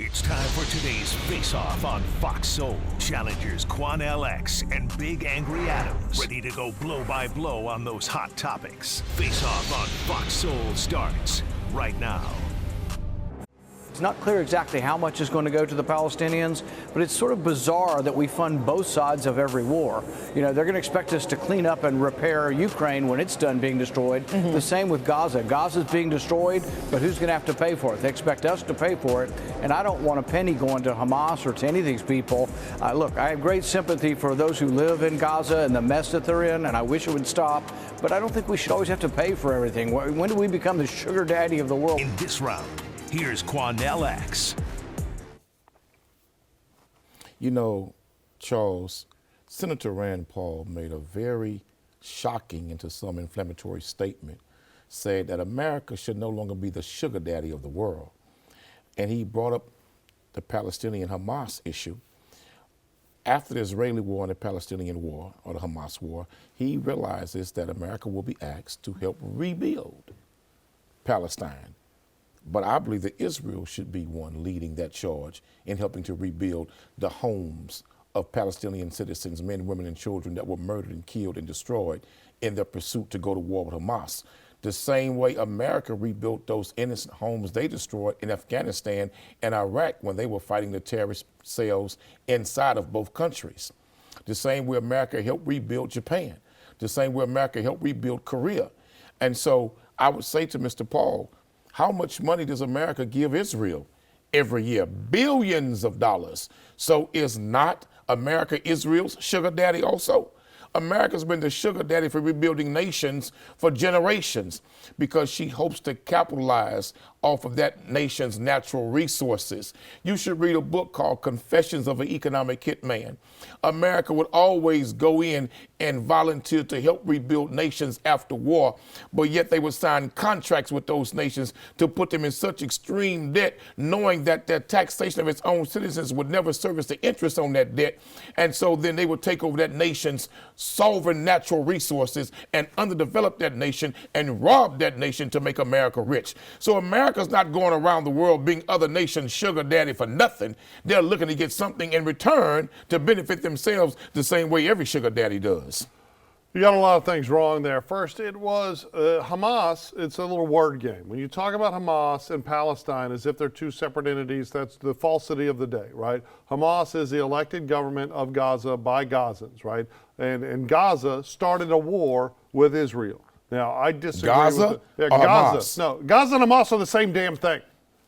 It's time for today's Face-Off on Fox Soul. Challengers Quan LX and Big Angry Adams, ready to go blow by blow on those hot topics. Face-Off on Fox Soul starts right now. It's not clear exactly how much is going to go to the Palestinians, but it's sort of bizarre that we fund both sides of every war. You know, they're going to expect us to clean up and repair Ukraine when it's done being destroyed. The same with Gaza. Gaza's being destroyed, but who's going to have to pay for it? They expect us to pay for it, and I don't want a penny going to Hamas or to any of these people. Look, I have great sympathy for those who live in Gaza and the mess that they're in, and I wish it would stop, but I don't think we should always have to pay for everything. When do we become the sugar daddy of the world? In this round, here's Quan LX. You know, Charles, Senator Rand Paul made a very shocking and to some inflammatory statement, said that America should no longer be the sugar daddy of the world. And he brought up the Palestinian-Hamas issue. After the Israeli war and the Palestinian war, or the Hamas war, he realizes that America will be asked to help rebuild Palestine. But I believe that Israel should be one leading that charge in helping to rebuild the homes of Palestinian citizens, men, women, and children that were murdered and killed and destroyed in their pursuit to go to war with Hamas. The same way America rebuilt those innocent homes they destroyed in Afghanistan and Iraq when they were fighting the terrorist cells inside of both countries. The same way America helped rebuild Japan. The same way America helped rebuild Korea. And so I would say to Mr. Paul, how much money does America give Israel every year? Billions of dollars. So is not America Israel's sugar daddy also? America's been the sugar daddy for rebuilding nations for generations because she hopes to capitalize off of that nation's natural resources. You should read a book called Confessions of an Economic Hitman. America would always go in and volunteer to help rebuild nations after war, but yet they would sign contracts with those nations to put them in such extreme debt, knowing that their taxation of its own citizens would never service the interest on that debt. And so then they would take over that nation's sovereign natural resources and underdevelop that nation and rob that nation to make America rich. So America's not going around the world being other nations' sugar daddy for nothing. They're looking to get something in return to benefit themselves the same way every sugar daddy does. You got a lot of things wrong there. First, it was Hamas. It's a little word game. When you talk about Hamas and Palestine as if they're two separate entities, that's the falsity of the day, right? Hamas is the elected government of Gaza by Gazans, right? And Gaza started a war with Israel. Now, I disagree Gaza with or Gaza. Hamas? No, Gaza and Hamas are the same damn thing.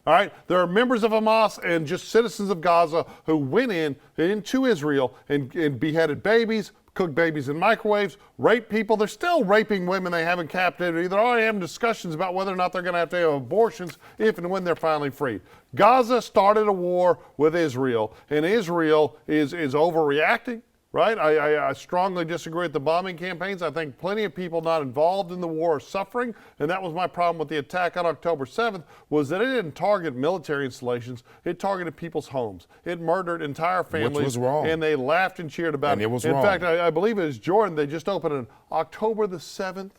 All right, there are members of Hamas and just citizens of Gaza who went into Israel and beheaded babies, cooked babies in microwaves, raped people. They're still raping women they have in captivity. They're already having discussions about whether or not they're going to have abortions if and when they're finally freed. Gaza started a war with Israel, and Israel is overreacting. Right? I strongly disagree with the bombing campaigns. I think plenty of people not involved in the war are suffering, and that was my problem with the attack on October 7th, was that it didn't target military installations. It targeted people's homes. It murdered entire families. Which was wrong. And they laughed and cheered about it. And it was in wrong. fact, I believe it was Jordan. They just opened an October the 7th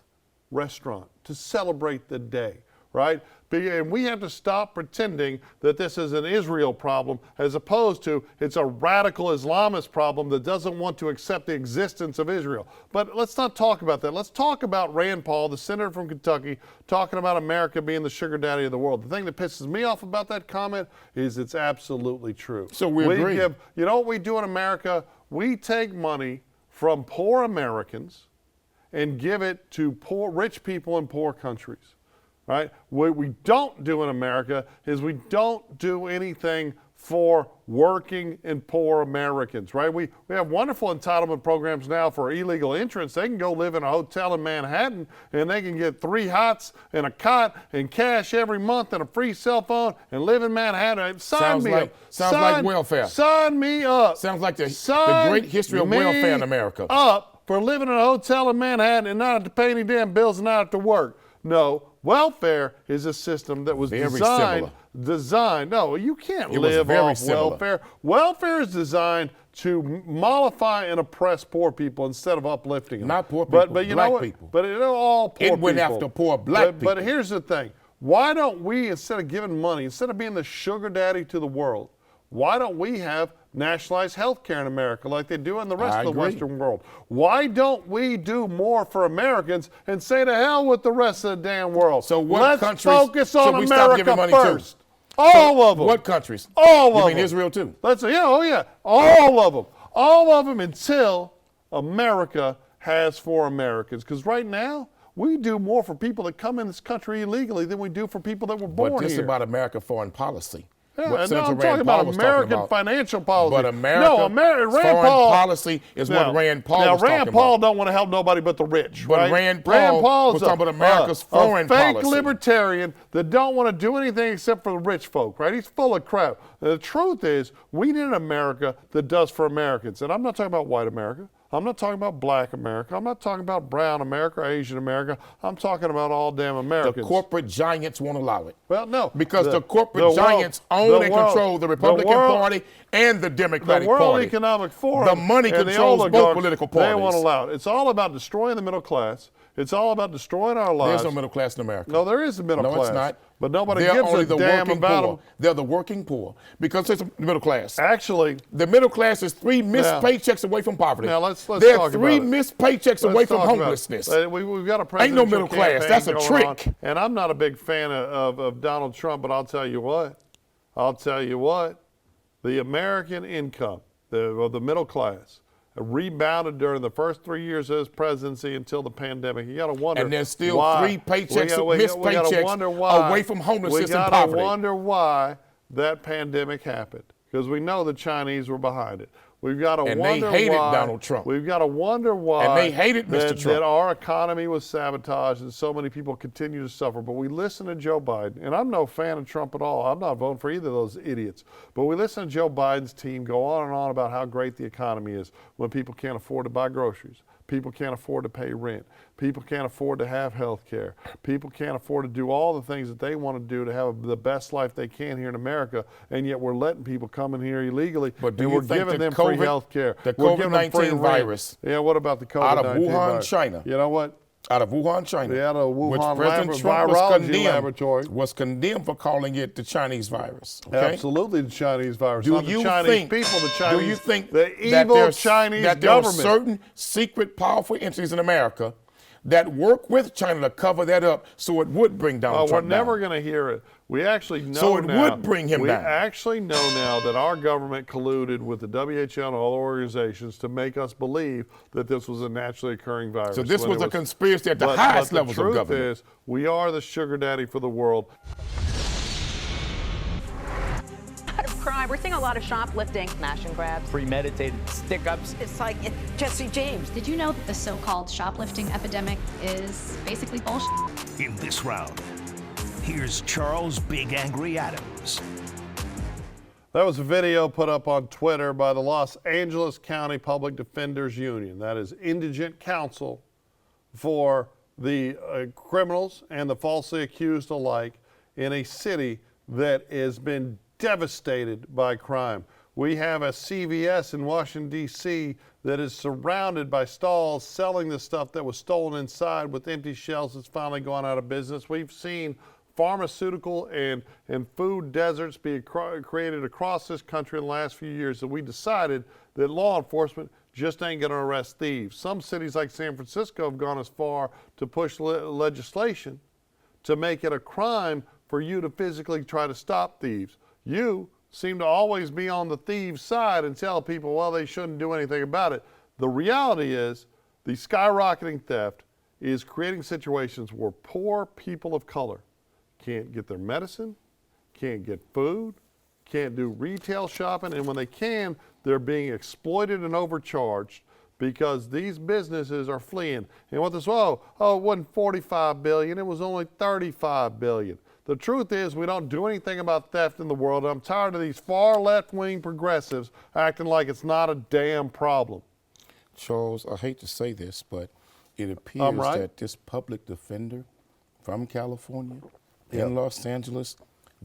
restaurant to celebrate the day. Right? And we have to stop pretending that this is an Israel problem as opposed to it's a radical Islamist problem that doesn't want to accept the existence of Israel. But let's not talk about that. Let's talk about Rand Paul, the senator from Kentucky, talking about America being the sugar daddy of the world. The thing that pisses me off about that comment is it's absolutely true. So we agree. You know what we do in America? We take money from poor Americans and give it to rich people in poor countries. Right? What we don't do in America is we don't do anything for working and poor Americans, right? We have wonderful entitlement programs now for illegal entrants. They can go live in a hotel in Manhattan and they can get 3 hots and a cot and cash every month and a free cell phone and live in Manhattan. Sign me up. Sounds like welfare. Sign me up. Sounds like the great history of welfare in America. Up for living in a hotel in Manhattan and not have to pay any damn bills and not have to work. No, welfare is a system that was designed. No, you can't live off welfare. Welfare is designed to mollify and oppress poor people instead of uplifting them. Not poor people, but you black know what? people. But all poor people. It went after poor black people. But here's the thing. Why don't we, instead of giving money, instead of being the sugar daddy to the world, why don't we have nationalized health care in America like they do in the rest of the Western world? Why don't we do more for Americans and say to hell with the rest of the damn world? So what Let's countries focus on should we stop America giving money first. to? All of them. What countries? All of them. You mean Israel too? Let's say, yeah, oh yeah, all of them. All of them until America has for Americans. Because right now, we do more for people that come in this country illegally than we do for people that were born here. But this is about American foreign policy. Yeah, What no, Senator I'm Rand talking Paul about was American talking about. financial policy. But Rand foreign policy is what Rand Paul was talking Rand Paul about. don't want to help nobody but the rich, But right? Rand Paul was talking about America's foreign fake policy. libertarian that don't want to do anything except for the rich folk, right? He's full of crap. The truth is, we need an America that does for Americans. And I'm not talking about white America. I'm not talking about black America. I'm not talking about brown America or Asian America. I'm talking about all damn Americans. The corporate giants won't allow it. Well, no. Because the corporate giants own and control the Republican Party and the Democratic Party. The World Economic Forum. The money and controls the both political parties. They won't allow it. It's all about destroying the middle class. It's all about destroying our lives. There's no middle class in America. No, there is a middle class. No, it's not. But nobody They're gives only a the damn working about poor. them. They're the working poor. Because it's the middle class. Actually, the middle class is 3 missed paychecks away from poverty. Now let's They're talk 3 about it. missed paychecks away from homelessness. We've got a Ain't no presidential middle class. campaign That's a going trick. on, and I'm not a big fan of Donald Trump, but I'll tell you what. The American income, the middle class, rebounded during the first 3 years of his presidency until the pandemic. You got to wonder. And there's still why. 3 paychecks, We missed gotta paychecks wonder why. away from homelessness and We poverty. got to wonder why that pandemic happened, because we know the Chinese were behind it. We've got to wonder why. And they hated Donald Trump. We've got to wonder why. And they hated Mr. Trump. That our economy was sabotaged and so many people continue to suffer. But we listen to Joe Biden, and I'm no fan of Trump at all. I'm not voting for either of those idiots. But we listen to Joe Biden's team go on and on about how great the economy is when people can't afford to buy groceries. People can't afford to pay rent. People can't afford to have health care. People can't afford to do all the things that they want to do to have the best life they can here in America, and yet we're letting people come in here illegally, But and we're giving them free health care. The We're giving them free COVID-19 rent. virus. Yeah, what about the COVID-19 out of Wuhan, virus? China. You know what? Out of Wuhan, China. Yeah, out of Wuhan which President Trump virology was condemned for calling it the Chinese virus. Okay? Absolutely, the Chinese virus. Do Not you the Chinese think, people, the Chinese, do you think the that evil there's, Chinese that there are government. certain secret, powerful entities in America that work with China to cover that up so it would bring Donald Trump We're down? never going to hear it. We actually know So it now, would bring him down. We actually know now that our government colluded with the WHO and all organizations to make us believe that this was a naturally occurring virus. So this when was it a conspiracy at the highest levels of government. The truth is, we are the sugar daddy for the world. Crime. We're seeing a lot of shoplifting, smash and grabs, premeditated stick-ups. It's like Jesse James. Did you know that the so-called shoplifting epidemic is basically bullshit? In this round, here's Charles Big Angry Adams. That was a video put up on Twitter by the Los Angeles County Public Defenders Union. That is indigent counsel for the criminals and the falsely accused alike in a city that has been devastated by crime. We have a CVS in Washington, D.C. that is surrounded by stalls selling the stuff that was stolen inside with empty shelves that's finally gone out of business. We've seen pharmaceutical and food deserts be created across this country in the last few years, that we decided that law enforcement just ain't going to arrest thieves. Some cities like San Francisco have gone as far to push legislation to make it a crime for you to physically try to stop thieves. You seem to always be on the thieves' side and tell people, well, they shouldn't do anything about it. The reality is the skyrocketing theft is creating situations where poor people of color can't get their medicine, can't get food, can't do retail shopping, and when they can, they're being exploited and overcharged because these businesses are fleeing. And what this, it wasn't 45 billion, it was only 35 billion. The truth is, we don't do anything about theft in the world. I'm tired of these far left-wing progressives acting like it's not a damn problem. Charles, I hate to say this, but it appears that this public defender from California in Los Angeles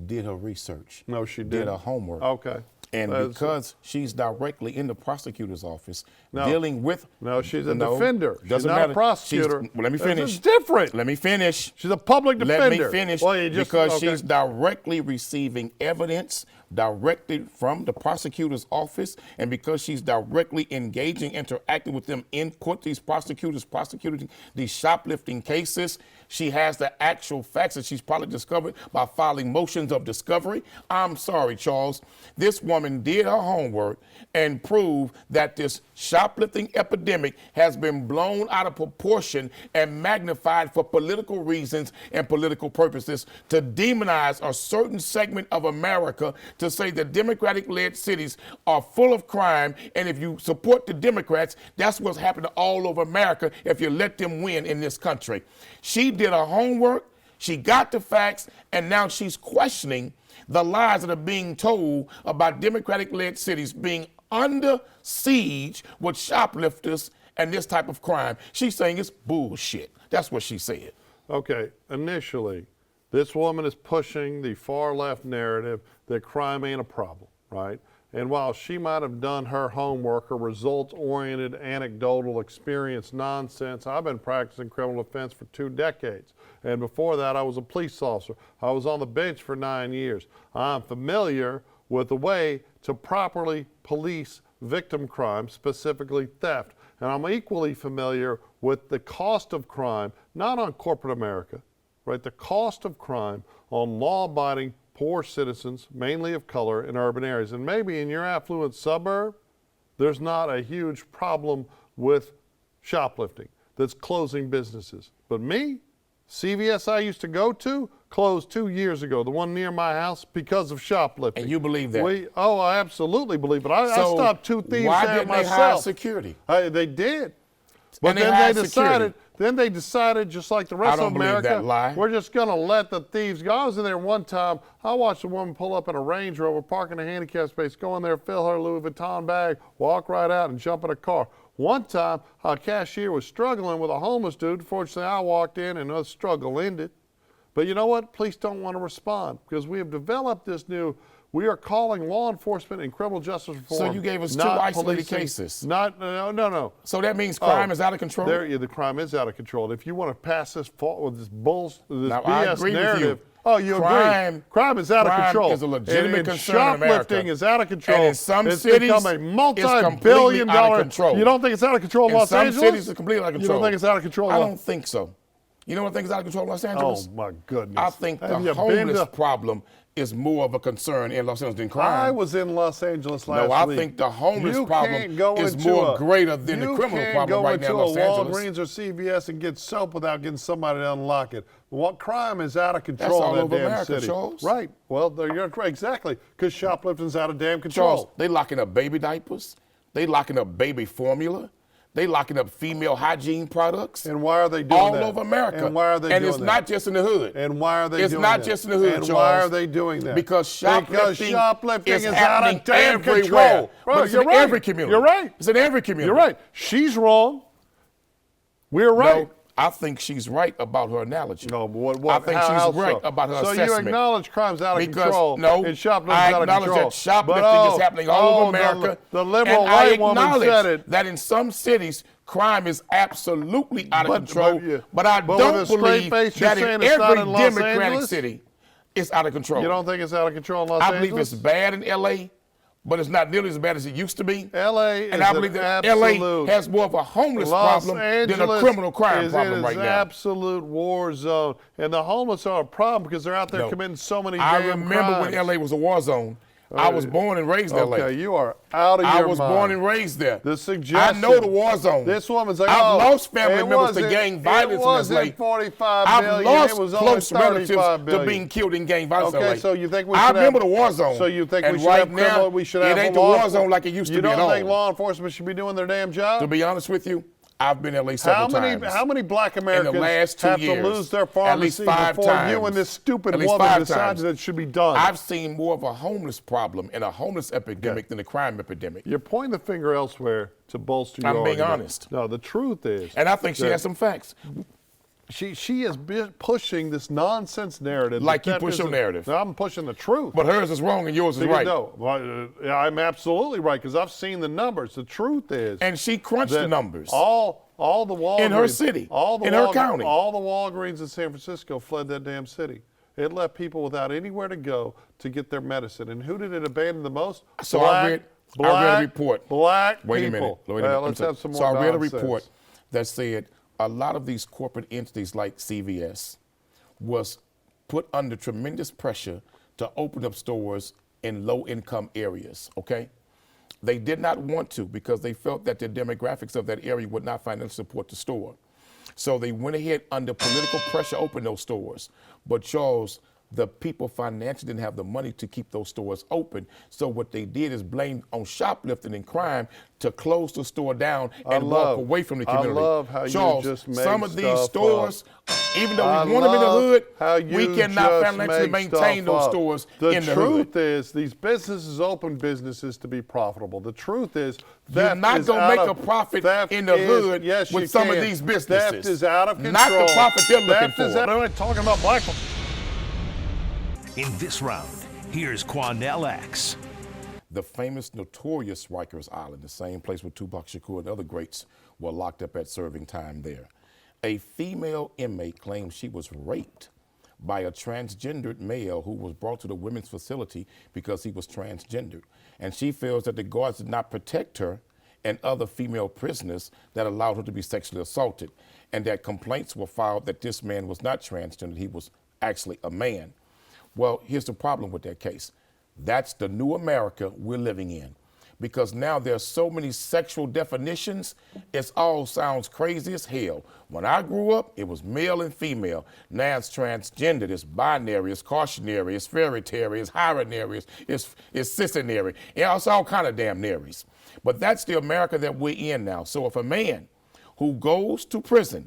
did her research. No, she didn't. Did her homework. Okay. And because she's directly in the prosecutor's office dealing with... No, she's a defender. She's not a prosecutor. Let me finish. It's different. Let me finish. She's a public defender. Let me finish. Because she's directly receiving evidence directly from the prosecutor's office, and because she's directly engaging, interacting with them in court, these prosecutors prosecuting these shoplifting cases, she has the actual facts that she's probably discovered by filing motions of discovery. I'm sorry, Charles. This woman did her homework and proved that this shoplifting epidemic has been blown out of proportion and magnified for political reasons and political purposes to demonize a certain segment of America, to say that Democratic-led cities are full of crime, and if you support the Democrats, that's what's happening all over America if you let them win in this country. She did her homework, she got the facts, and now she's questioning the lies that are being told about Democratic-led cities being under siege with shoplifters and this type of crime. She's saying it's bullshit. That's what she said. Okay, initially, this woman is pushing the far left narrative that crime ain't a problem, right? And while she might have done her homework or results-oriented, anecdotal experience nonsense, I've been practicing criminal defense for 2 decades. And before that, I was a police officer. I was on the bench for 9 years. I'm familiar with the way to properly police victim crime, specifically theft. And I'm equally familiar with the cost of crime, not on corporate America, right? The cost of crime on law-abiding poor citizens, mainly of color, in urban areas. And maybe in your affluent suburb, there's not a huge problem with shoplifting that's closing businesses. But me, CVS I used to go to closed 2 years ago, the one near my house, because of shoplifting. And you believe that? I absolutely believe it. I stopped 2 thieves why there didn't myself. They hire security? They did. But And then they decided, just like the rest of America, that lie. we're just going to let the thieves go. I was in there one time. I watched a woman pull up in a Range Rover, park in a handicap space, go in there, fill her Louis Vuitton bag, walk right out and jump in a car. One time, a cashier was struggling with a homeless dude. Fortunately, I walked in and the struggle ended. But you know what? Police don't want to respond because we have developed this new... We are calling law enforcement and criminal justice reform. So you gave us 2 isolated cases. No. So that means crime is out of control? The crime is out of control. If you want to pass this with this now, BS narrative. With you. Oh, you agree. Crime is out of control. Crime is a legitimate concern in America. Shoplifting is out of control. And in some it's cities, become a multi-billion-dollar... it's completely out of control. You don't think it's out of control in Los Angeles? In some cities, it's completely out of control. You don't think it's out of control? I don't think so. You know what I think is out of control in Los Angeles? Oh, my goodness. I think the homeless problem is more of a concern in Los Angeles than crime. I was in Los Angeles last week. No, I think the homeless problem is more greater than the criminal problem right now in Los Angeles. You can't go into a Walgreens or CVS and get soap without getting somebody to unlock it. What crime is out of control in that damn America, city? Charles. Right. Well, you're right. Exactly. Because shoplifting's out of damn control. Charles, they locking up baby diapers. They locking up baby formula. They locking up female hygiene products. And why are they doing that? All over America. And why are they doing that? And it's not just in the hood. And why are they doing that? It's not just in the hood, and Charles. why are they doing that? Because shoplifting is out happening of damn everywhere. control. But it's you're in right. every community. You're right. It's in every community. You're right. She's wrong. We're right. No, I think she's right about her analogy. No, but what? I think she's right about her assessment. So you acknowledge crime's out of control no, and shoplifting's out of control. I acknowledge that shoplifting is happening all over America. The liberal and white woman said it. That in some cities, crime is absolutely out of control. But I with don't a straight believe face, you're that in saying it's not every in Los Democratic Angeles? city it's out of control. You don't think it's out of control in Los Angeles? I believe it's bad in L.A., but it's not nearly as bad as it used to be. L.A. And I believe that L.A. has more of a homeless problem than a criminal crime problem right now. It is an absolute war zone. And the homeless are a problem because they're out there committing so many damn crimes. I remember when L.A. was a war zone. I was born and raised in L.A. Okay, you are out of your mind. I was born and raised there. The suggestion. I know the war zone. This woman's like, I've lost family members to gang violence in L.A. It wasn't 45 I've billion. lost It was close only relatives 35 to billion. being killed in gang violence in Okay, L.A. so you think we I should remember the war zone. So you think and we should right have criminal? Now, We should it have ain't the war zone like it used to be at all. You don't think law enforcement should be doing their damn job? To be honest with you, I've been in L.A. several times. How many black Americans in the last 2 have years, to lose their at least pharmacy 5 before times. you and this stupid At least woman 5 decides times. that it should be done? I've seen more of a homeless problem and a homeless epidemic than a crime epidemic. You're pointing the finger elsewhere to bolster your I'm being argument. honest. No, the truth is. And I think she has some facts. she is pushing this nonsense narrative. Like you push your narrative. I'm pushing the truth. But hers is wrong and yours is right. No, I'm absolutely right because I've seen the numbers. The truth is, and she crunched the numbers. All the Walgreens in her city, in her county, all the Walgreens in San Francisco fled that damn city. It left people without anywhere to go to get their medicine. And who did it abandon the most? So I read a report. Black Wait people. a minute. Let's have some more So I read a nonsense. report that said a lot of these corporate entities like CVS was put under tremendous pressure to open up stores in low-income areas, okay? They did not want to because they felt that the demographics of that area would not financially support the store. So they went ahead under political pressure to open those stores. But Charles, the people financially didn't have the money to keep those stores open. So what they did is blame on shoplifting and crime to close the store down and walk away from the community. I love how Charles, you just make some of these stores, even though I we want them in the hood, we cannot financially maintain those stores in the hood. The truth is, these businesses open businesses to be profitable. The truth is, you're not going to make a profit in the hood with some of these businesses. Theft is out of control. Not the profit they're looking for. I'm not talking about black people. In this round, here's Quanell X. The famous, notorious Rikers Island, the same place where Tupac Shakur and other greats were locked up at serving time there. A female inmate claims she was raped by a transgendered male who was brought to the women's facility because he was transgendered. And she feels that the guards did not protect her and other female prisoners that allowed her to be sexually assaulted, and that complaints were filed that this man was not transgender, he was actually a man. Well, here's the problem with that case. That's the new America we're living in. Because now there's so many sexual definitions, it all sounds crazy as hell. When I grew up, it was male and female. Now it's transgender, it's binary, it's cautionary, it's fairytary, it's hieronary, it's cisgenary. It's all kind of damn naries. But that's the America that we're in now. So if a man who goes to prison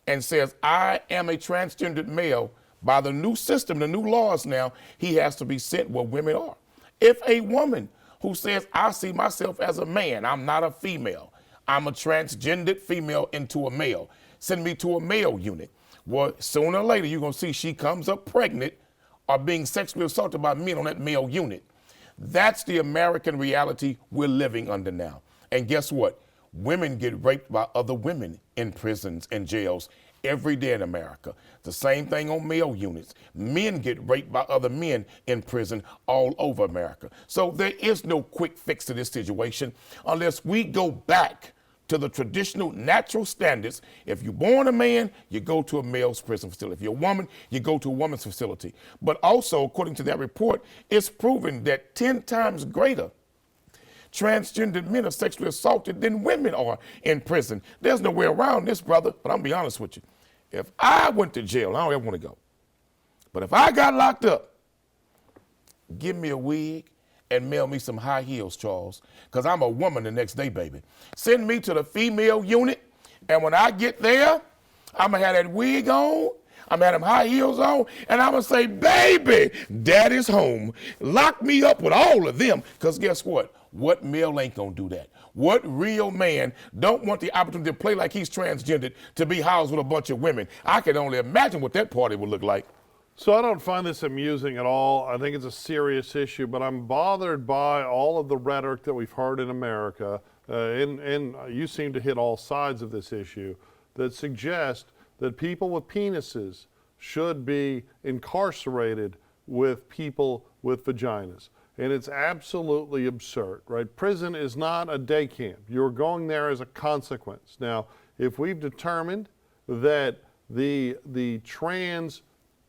and says, I am a transgendered male, by the new system, the new laws now, he has to be sent where women are. If a woman who says, I see myself as a man, I'm not a female, I'm a transgendered female into a male, send me to a male unit. Well, sooner or later, you're going to see she comes up pregnant or being sexually assaulted by men on that male unit. That's the American reality we're living under now. And guess what? Women get raped by other women in prisons and jails every day in America. The same thing on male units. Men get raped by other men in prison all over America. So there is no quick fix to this situation unless we go back to the traditional natural standards. If you're born a man, you go to a male's prison facility. If you're a woman, you go to a woman's facility. But also, according to that report, it's proven that 10 times greater transgendered men are sexually assaulted than women are in prison. There's no way around this, brother, but I'm gonna be honest with you. If I went to jail, I don't ever want to go, but if I got locked up, give me a wig and mail me some high heels, Charles, because I'm a woman the next day, baby. Send me to the female unit, and when I get there, I'm gonna have that wig on, I'm gonna have them high heels on, and I'm gonna say, baby, daddy's home. Lock me up with all of them, because guess what? What male ain't gonna do that? What real man don't want the opportunity to play like he's transgendered to be housed with a bunch of women? I can only imagine what that party would look like. So I don't find this amusing at all. I think it's a serious issue, but I'm bothered by all of the rhetoric that we've heard in America, and you seem to hit all sides of this issue, that suggest that people with penises should be incarcerated with people with vaginas. And it's absolutely absurd, right? Prison is not a day camp. You're going there as a consequence. Now, if we've determined that the trans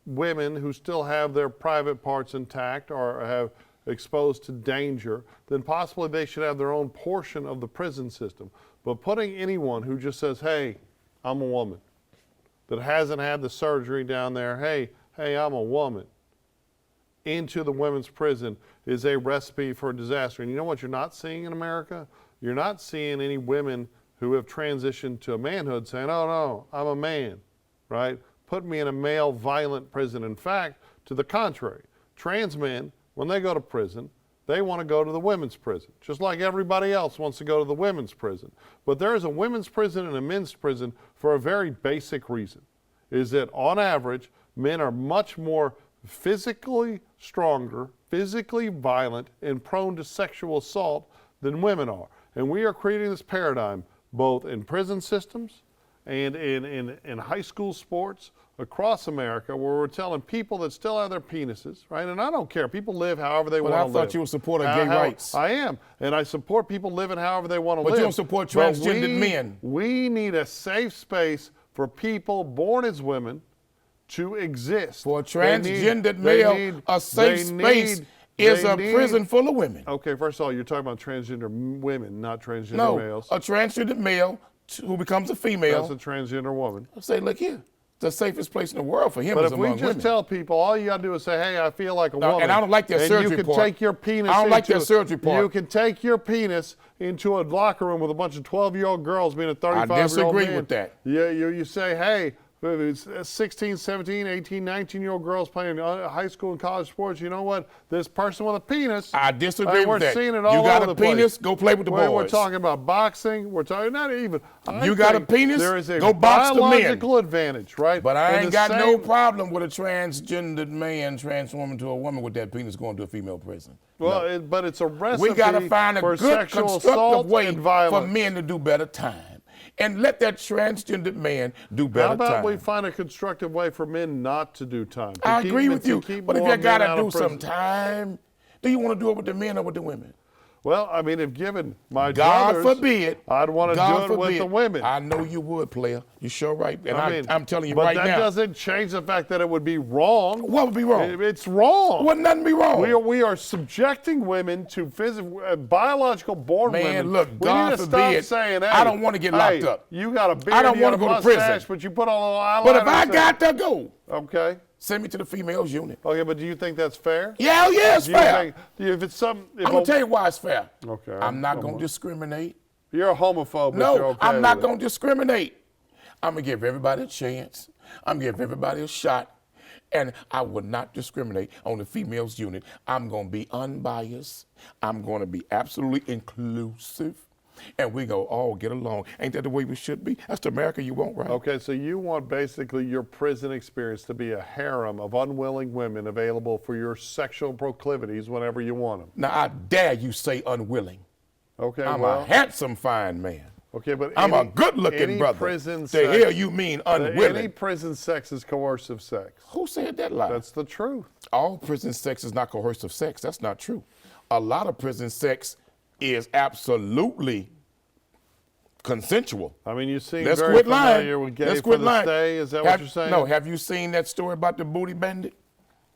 women who still have their private parts intact or have exposed to danger, then possibly they should have their own portion of the prison system. But putting anyone who just says, hey, I'm a woman, that hasn't had the surgery down there, hey, I'm a woman, into the women's prison is a recipe for disaster. And you know what you're not seeing in America? You're not seeing any women who have transitioned to manhood saying, oh no, I'm a man, right? Put me in a male violent prison. In fact, to the contrary, trans men, when they go to prison, they want to go to the women's prison, just like everybody else wants to go to the women's prison. But there is a women's prison and a men's prison for a very basic reason. is that on average, men are much more physically stronger, physically violent, and prone to sexual assault than women are. And we are creating this paradigm both in prison systems and in high school sports across America, where we're telling people that still have their penises, right? And I don't care. People live however they want to live. But I thought you were supporting gay rights. I am. And I support people living however they want to live. But you don't support transgendered men. We need a safe space for people born as women to exist. For a transgendered male, a safe space is a prison full of women. Okay, first of all, you're talking about transgender women, not transgender No, males. a transgendered male who becomes a female. That's a transgender woman. I say, look here, the safest place in the world for him But is if we among just women. tell people, all you got to do is say, hey, I feel like a woman. And I don't like that surgery And you can part. take your penis I don't like into- that surgery part. You can take your penis into a locker room with a bunch of 12-year-old girls being a 35-year-old man. I disagree with that. You say, hey, it's 16, 17, 18, 19-year-old girls playing high school and college sports. You know what? This person with a penis. I disagree with that. We're seeing it all You got over a the place. penis, go play with the We're boys. talking about boxing. We're talking not even. You got a penis, There is a go box the men. biological advantage, right? But I In ain't the got no same- problem with a transgendered man transforming to a woman with that penis going to a female prison. Well, No. but it's a recipe We got to find a for good, sexual constructive assault way and for violence. men to do better time. And let that transgendered man do better How about time. we find a constructive way for men not to do time? To I keep agree men- with to you. keep But if more you men got to out of do some prison. time, do you want to do it with the men or with the women? Well, I mean, if given my God druthers, forbid. I'd want to God do it with forbid. the women. I know you would, player. You're sure right. And I mean, I'm telling you but right that now. doesn't change the fact that it would be wrong. What would be wrong? It's wrong. Wouldn't nothing be wrong? We are subjecting women to biological born Man, women. look, we God need to forbid. stop saying, hey, I don't want to get locked hey, up. You got a beard, I don't you want to got a go to prison. mustache, but you put on a eyeliner. But if I and say- got to go, Okay. send me to the females unit. Okay, but do you think that's fair? Yeah, it's Do you fair. think- if it's something, if I'm going a- to tell you why it's fair. Okay, I'm not come going on. to discriminate. You're a homophobe, but No, you're okay I'm not with it. going to discriminate. I'm going to give everybody a chance. I'm going to give everybody a shot. And I would not discriminate on the females unit. I'm going to be unbiased. I'm going to be absolutely inclusive. And we go all get along. Ain't that the way we should be? That's the America you want, right? Okay, so you want basically your prison experience to be a harem of unwilling women available for your sexual proclivities whenever you want them. Now, I dare you say unwilling. Okay, I'm well, a handsome, fine man. okay, but I'm any- a good-looking any brother. Prison The sex, hell you mean unwilling? Any prison sex is coercive sex. Who said that lie? That's the truth. All prison sex is not coercive sex. That's not true. A lot of prison sex is absolutely consensual. I mean, you seem Let's very quit familiar lying. with gay Let's for quit the lying. stay. Is that what you're saying? No. Have you seen that story about the booty bandit?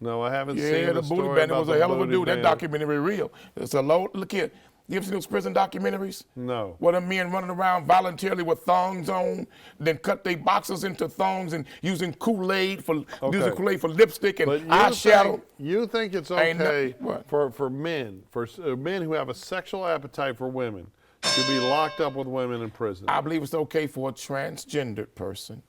No, I haven't Yeah, seen the the booty story bandit about was the a hell of a booty dude. That bandit. documentary real. It's a low. Look here. You ever seen those prison documentaries? No. Where the men running around voluntarily with thongs on, then cut their boxers into thongs and using Kool-Aid for lipstick and But eyeshadow. you think it's Ain't no- okay what? for men, men who have a sexual appetite for women to be locked up with women in prison? I believe it's okay for a transgendered person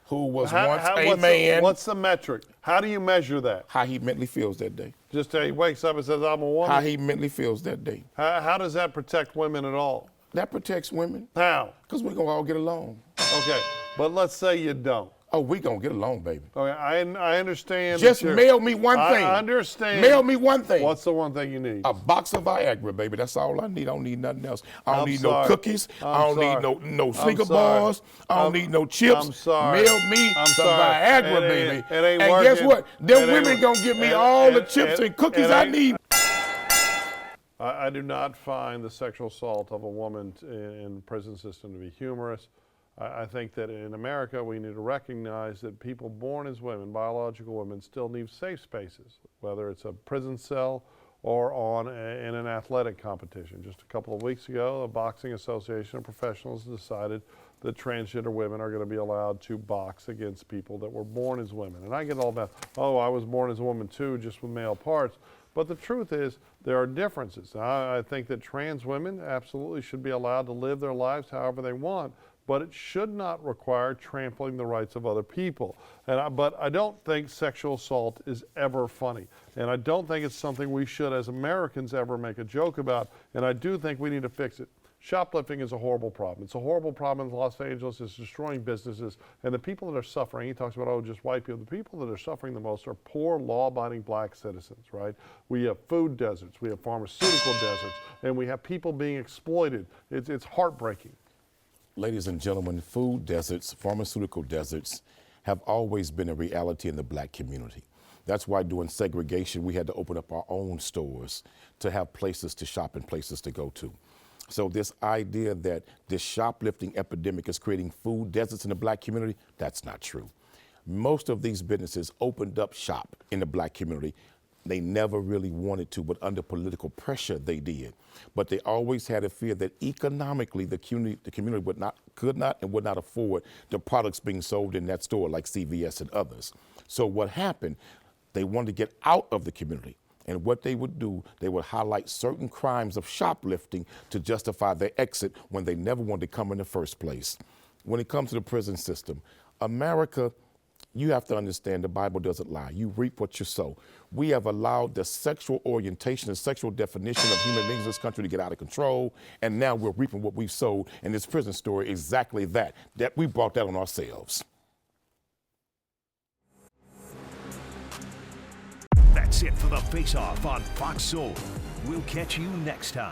who was How- once how- a what's man, what's the metric? How do you measure that? how he mentally feels that day. Just he wakes up and says, I'm a How woman? he mentally feels that day. How does that protect women at all? That protects women How? because we're going to all get along. Okay, but let's say you don't. Oh, we going to get along, baby. Okay, I understand. Just that you're- mail me one thing. I understand. Mail me one thing. What's the one thing you need? A box of Viagra, baby. That's all I need. I don't need nothing else. I don't I'm need sorry. no cookies. I I'm don't sorry. need no I'm Snicker sorry. bars. I don't need no chips. I'm sorry. Mail me I'm some sorry. Viagra, It baby. ain't- it ain't and guess working. what? Them It ain't women work- gonna give me it- all the it- chips it- and cookies it I ain't- need. I do not find the sexual assault of a woman in the prison system to be humorous. I think that in America we need to recognize that people born as women, biological women, still need safe spaces, whether it's a prison cell or in an athletic competition. Just a couple of weeks ago, the Boxing Association of Professionals decided that transgender women are going to be allowed to box against people that were born as women. And I get all about, oh, I was born as a woman too, just with male parts. But the truth is, there are differences. I think that trans women absolutely should be allowed to live their lives however they want, but it should not require trampling the rights of other people. But I don't think sexual assault is ever funny. And I don't think it's something we should, as Americans, ever make a joke about. And I do think we need to fix it. Shoplifting is a horrible problem. It's a horrible problem in Los Angeles. It's destroying businesses. And the people that are suffering, he talks about, oh, just white people. The people that are suffering the most are poor, law-abiding black citizens, right? We have food deserts. We have pharmaceutical deserts. And we have people being exploited. It's heartbreaking. Ladies and gentlemen, food deserts, pharmaceutical deserts have always been a reality in the black community. That's why during segregation, we had to open up our own stores to have places to shop and places to go to. So this idea that this shoplifting epidemic is creating food deserts in the black community, that's not true. Most of these businesses opened up shop in the black community. They never really wanted to, but under political pressure they did. But they always had a fear that economically the community could not and would not afford the products being sold in that store like CVS and others. So what happened, they wanted to get out of the community. And what they would do, they would highlight certain crimes of shoplifting to justify their exit when they never wanted to come in the first place. When it comes to the prison system, America, you have to understand the Bible doesn't lie. You reap what you sow. We have allowed the sexual orientation and sexual definition of human beings in this country to get out of control, and now we're reaping what we've sowed. And this prison story, exactly that we brought that on ourselves. That's it for the Face-Off on Fox Soul. We'll catch you next time.